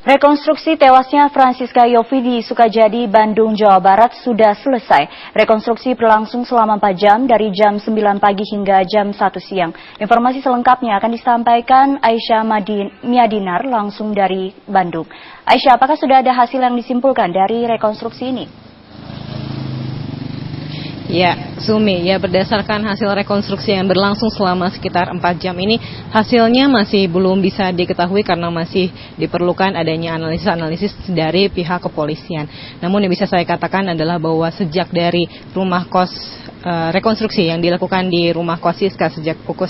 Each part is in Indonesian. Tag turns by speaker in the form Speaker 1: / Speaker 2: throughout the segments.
Speaker 1: Rekonstruksi tewasnya Francisca Yofi di Sukajadi, Bandung, Jawa Barat sudah selesai. Rekonstruksi berlangsung selama 4 jam dari jam 9 pagi hingga jam 1 siang. Informasi selengkapnya akan disampaikan Aisyah Miadinar langsung dari Bandung. Aisyah, apakah sudah ada hasil yang disimpulkan dari rekonstruksi ini?
Speaker 2: Ya, Sumi, berdasarkan hasil rekonstruksi yang berlangsung selama sekitar 4 jam ini, hasilnya masih belum bisa diketahui karena masih diperlukan adanya analisis dari pihak kepolisian. Namun yang bisa saya katakan adalah bahwa sejak dari rumah kos rekonstruksi yang dilakukan di rumah kos Siska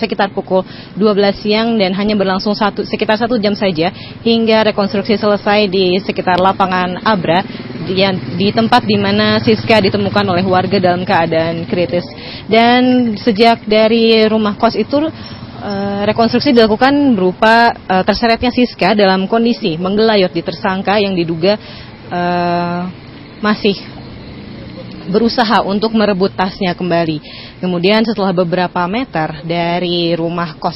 Speaker 2: sekitar pukul 12 siang dan hanya berlangsung sekitar 1 jam saja hingga rekonstruksi selesai di sekitar lapangan Abra di tempat di mana Siska ditemukan oleh warga dalam keadaan kritis. Dan sejak dari rumah kos itu rekonstruksi dilakukan berupa terseretnya Siska dalam kondisi menggelayut di tersangka yang diduga masih berusaha untuk merebut tasnya kembali. Kemudian setelah beberapa meter dari rumah kos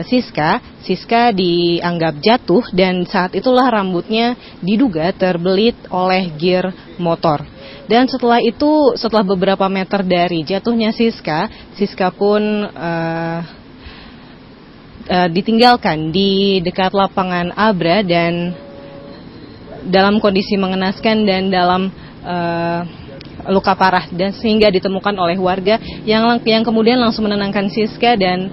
Speaker 2: Siska dianggap jatuh dan saat itulah rambutnya diduga terbelit oleh gear motor. Dan setelah beberapa meter dari jatuhnya Siska pun ditinggalkan di dekat lapangan Abra dan dalam kondisi mengenaskan dan dalam luka parah, dan sehingga ditemukan oleh warga yang kemudian langsung menenangkan Siska dan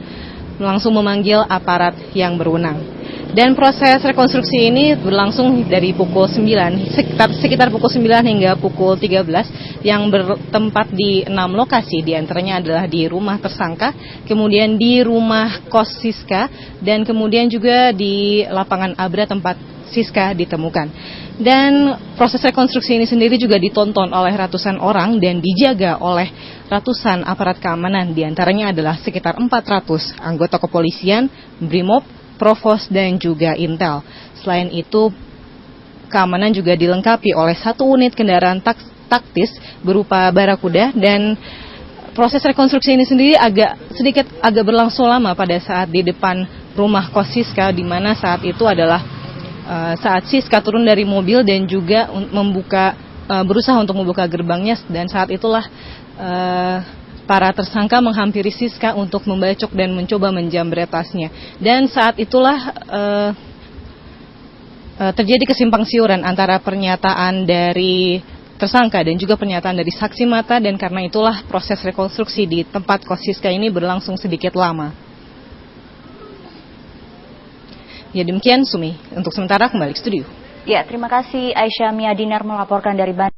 Speaker 2: langsung memanggil aparat yang berwenang. Dan proses rekonstruksi ini berlangsung dari pukul 9, sekitar pukul 9 hingga pukul 13 yang bertempat di 6 lokasi, diantaranya adalah di rumah tersangka, kemudian di rumah kos Siska, dan kemudian juga di lapangan Abra tempat Siska ditemukan. Dan proses rekonstruksi ini sendiri juga ditonton oleh ratusan orang dan dijaga oleh ratusan aparat keamanan, diantaranya adalah sekitar 400 anggota kepolisian, Brimob, Provos, dan juga Intel. Selain itu, keamanan juga dilengkapi oleh 1 unit kendaraan taktis berupa barakuda, dan proses rekonstruksi ini sendiri agak berlangsung lama pada saat di depan rumah kos Siska, di mana saat itu adalah saat Siska turun dari mobil dan juga berusaha untuk membuka gerbangnya, dan saat itulah para tersangka menghampiri Siska untuk membacok dan mencoba menjamret tasnya. Dan saat itulah terjadi kesimpang siuran antara pernyataan dari tersangka dan juga pernyataan dari saksi mata, dan karena itulah proses rekonstruksi di tempat kos Siska ini berlangsung sedikit lama. Ya, demikian Sumi, untuk sementara kembali ke studio.
Speaker 1: Ya, terima kasih Aisyah Miadinar melaporkan dari Bandung.